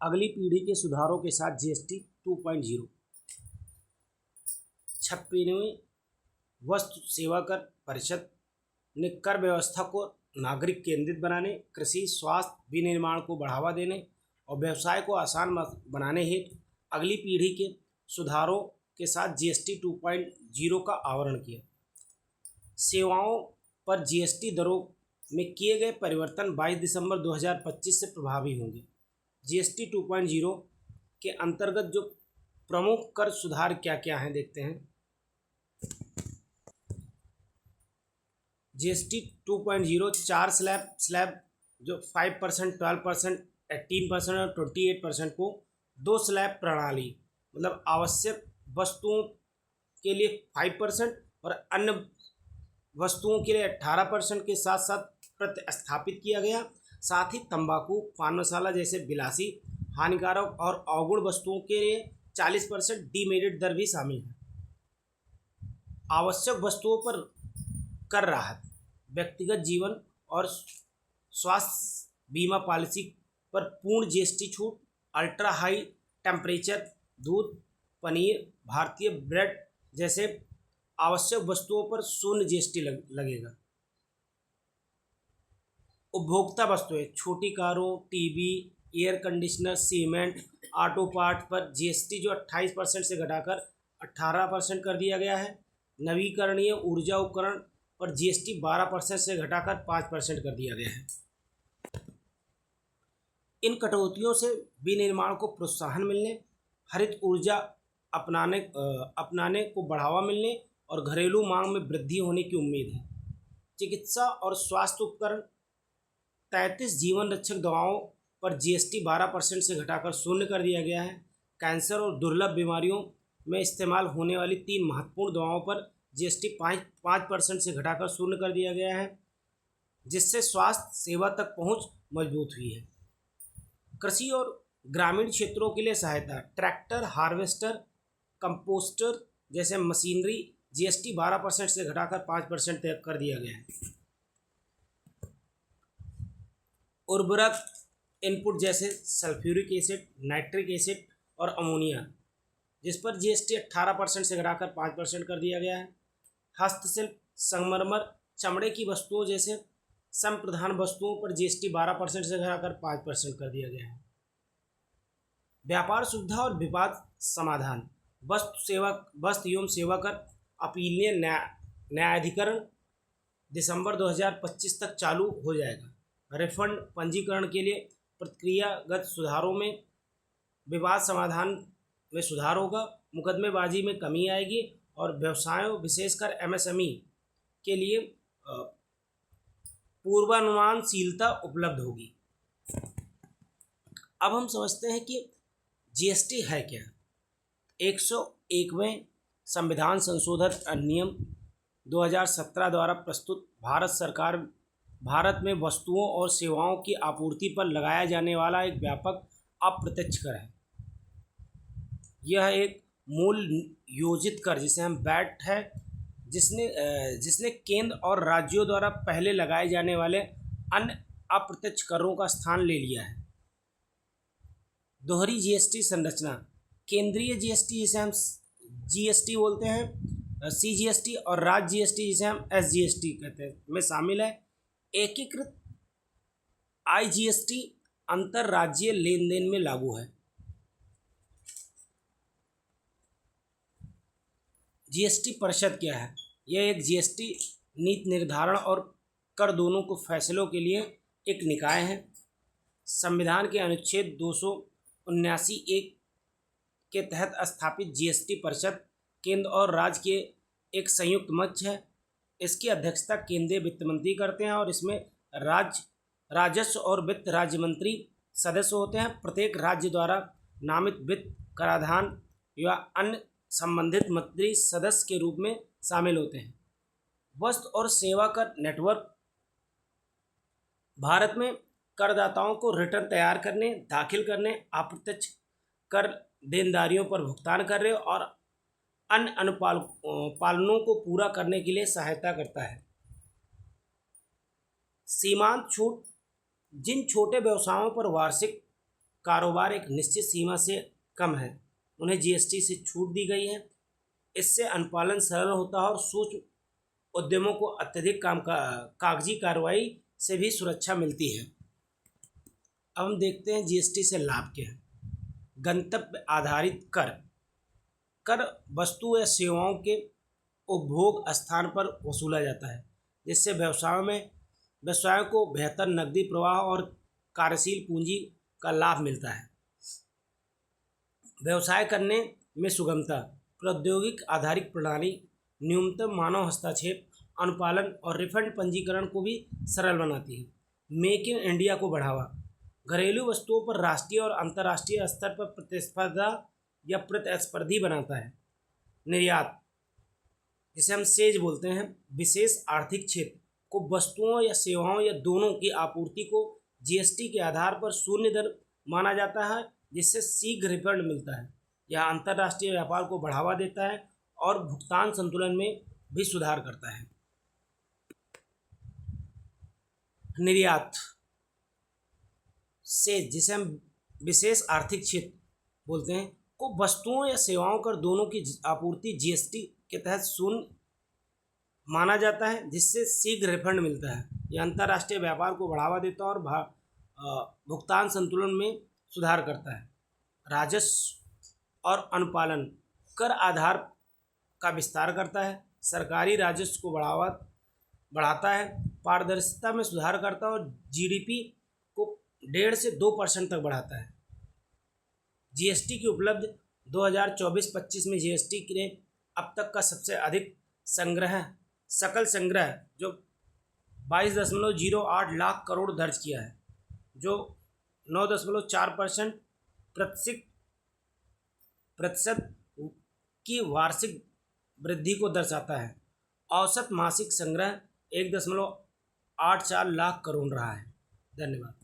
अगली पीढ़ी के सुधारों के साथ जीएसटी 2.0। 56वीं वस्तु सेवा कर परिषद ने कर व्यवस्था को नागरिक केंद्रित बनाने, कृषि, स्वास्थ्य, विनिर्माण को बढ़ावा देने और व्यवसाय को आसान बनाने हेतु अगली पीढ़ी के सुधारों के साथ जीएसटी 2.0 का आवरण किया। सेवाओं पर जीएसटी दरों में किए गए परिवर्तन 22 दिसंबर 2025 से प्रभावी होंगे। जीएसटी 2.0 के अंतर्गत जो प्रमुख कर सुधार क्या क्या हैं देखते हैं। जीएसटी 2.0 चार स्लैब जो 5%, 12%, 18% और 28% को दो स्लैब प्रणाली, मतलब आवश्यक वस्तुओं के लिए 5% और अन्य वस्तुओं के लिए 18% के साथ साथ प्रतिस्थापित किया गया। साथ ही तंबाकू, पान मसाला जैसे विलासी, हानिकारक और अवगुण वस्तुओं के लिए 40% डीमेरिट दर भी शामिल है। आवश्यक वस्तुओं पर कर राहत, व्यक्तिगत जीवन और स्वास्थ्य बीमा पॉलिसी पर पूर्ण जीएसटी छूट, अल्ट्रा हाई टेम्परेचर दूध, पनीर, भारतीय ब्रेड जैसे आवश्यक वस्तुओं पर शून्य जीएसटी लगेगा। उपभोक्ता वस्तुएं, छोटी कारों, TV, air conditioner, cement, auto part पर जीएसटी जो 28% से घटाकर 18% कर दिया गया है। नवीकरणीय ऊर्जा उपकरण पर जीएसटी 12% से घटाकर 5% कर दिया गया है। इन कटौतियों से विनिर्माण को प्रोत्साहन मिलने, हरित ऊर्जा अपनाने को बढ़ावा मिलने और घरेलू मांग में वृद्धि होने की उम्मीद है। चिकित्सा और स्वास्थ्य उपकरण, 33 जीवन रक्षक दवाओं पर जीएसटी 12% से घटाकर शून्य कर दिया गया है। कैंसर और दुर्लभ बीमारियों में इस्तेमाल होने वाली 3 महत्वपूर्ण दवाओं पर जीएसटी 5% से घटाकर शून्य कर दिया गया है, जिससे स्वास्थ्य सेवा तक पहुंच मजबूत हुई है। कृषि और ग्रामीण क्षेत्रों के लिए सहायता, ट्रैक्टर, हार्वेस्टर, कंपोस्टर जैसे मशीनरी जीएसटी 12% से घटाकर 5% तक कर दिया गया है। उर्वरक इनपुट जैसे सल्फ्यूरिक एसिड, नाइट्रिक एसिड और अमोनिया, जिस पर जीएसटी 18% से घटाकर 5% कर दिया गया है। हस्तशिल्प, संगमरमर, चमड़े की वस्तुओं जैसे संप्रधान वस्तुओं पर जीएसटी 12% से घटाकर 5% कर दिया गया है। व्यापार सुविधा और विवाद समाधान, वस्तु एवं सेवा कर अपीलीय न्यायाधिकरण दिसंबर 2025 तक चालू हो जाएगा। रिफंड पंजीकरण के लिए प्रक्रियागत सुधारों में विवाद समाधान में सुधार होगा, मुकदमेबाजी में कमी आएगी और व्यवसायों विशेषकर एमएसएमई के लिए पूर्वानुमानशीलता उपलब्ध होगी। अब हम समझते हैं कि जीएसटी है क्या। 101वें संविधान संशोधन अधिनियम 2017 द्वारा प्रस्तुत भारत सरकार भारत में वस्तुओं और सेवाओं की आपूर्ति पर लगाया जाने वाला एक व्यापक अप्रत्यक्ष कर है। यह एक मूल योजित कर जिसे हम वैट है, जिसने केंद्र और राज्यों द्वारा पहले लगाए जाने वाले अन्य अप्रत्यक्ष करों का स्थान ले लिया है। दोहरी जीएसटी संरचना, केंद्रीय जीएसटी जिसे हम जीएसटी बोलते हैं, सीजीएसटी, और राज्य जीएसटी जिसे हम एसजीएसटी कहते हैं में शामिल है। एकीकृत आईजीएसटी अंतरराज्यीय लेन देन में लागू है। जीएसटी परिषद क्या है? यह एक जीएसटी नीति निर्धारण और कर दोनों को फैसलों के लिए एक निकाय है। संविधान के अनुच्छेद 279(1) के तहत स्थापित जीएसटी परिषद केंद्र और राज्य के एक संयुक्त मंच है। इसकी अध्यक्षता केंद्रीय वित्त मंत्री करते हैं और इसमें राजस्व और वित्त राज्य मंत्री सदस्य होते हैं। प्रत्येक राज्य द्वारा नामित वित्त, कराधान या अन्य संबंधित मंत्री सदस्य के रूप में शामिल होते हैं। वस्तु और सेवा कर नेटवर्क, भारत में करदाताओं को रिटर्न तैयार करने, दाखिल करने, अप्रत्यक्ष कर देनदारियों पर भुगतान करने और अन्य अनुपालनों को पूरा करने के लिए सहायता करता है। सीमांत छूट, जिन छोटे व्यवसायों पर वार्षिक कारोबार एक निश्चित सीमा से कम है उन्हें जीएसटी से छूट दी गई है। इससे अनुपालन सरल होता है और सूक्ष्म उद्यमों को अत्यधिक कागजी कार्रवाई से भी सुरक्षा मिलती है। अब हम देखते हैं जीएसटी से लाभ क्या है। गंतव्य आधारित कर। कर वस्तु या सेवाओं के उपभोग स्थान पर वसूला जाता है, जिससे व्यवसायों को बेहतर नकदी प्रवाह और कार्यशील पूंजी का लाभ मिलता है। व्यवसाय करने में सुगमता। प्रौद्योगिक आधारित प्रणाली न्यूनतम मानव हस्तक्षेप, अनुपालन और रिफंड पंजीकरण को भी सरल बनाती है। मेक इन इंडिया को बढ़ावा। घरेलू वस्तुओं पर राष्ट्रीय और अंतर्राष्ट्रीय स्तर पर प्रतिस्पर्धा या प्रतिस्पर्धी बनाता है। निर्यात, जिसे हम सेज बोलते हैं, विशेष आर्थिक क्षेत्र को वस्तुओं या सेवाओं या दोनों की आपूर्ति को जीएसटी के आधार पर शून्य दर माना जाता है, जिससे शीघ्र रिफंड मिलता है। यह अंतर्राष्ट्रीय व्यापार को बढ़ावा देता है और भुगतान संतुलन में भी सुधार करता है। निर्यात से, जिसे हम विशेष आर्थिक क्षेत्र बोलते हैं, को वस्तुओं या सेवाओं कर दोनों की आपूर्ति जीएसटी के तहत शून्य माना जाता है, जिससे शीघ्र रिफंड मिलता है। यह अंतर्राष्ट्रीय व्यापार को बढ़ावा देता है और भुगतान संतुलन में सुधार करता है। राजस्व और अनुपालन। कर आधार का विस्तार करता है, सरकारी राजस्व को बढ़ाता है, पारदर्शिता में सुधार करता है और जीडीपी को 1.5 से 2% तक बढ़ाता है। जीएसटी की उपलब्ध 2024-25 में जीएसटी ने अब तक का सबसे अधिक सकल संग्रह जो 22.08 लाख करोड़ दर्ज किया है, जो 9.4% प्रतिशत की वार्षिक वृद्धि को दर्शाता है। औसत मासिक संग्रह 1.84 लाख करोड़ रहा है। धन्यवाद।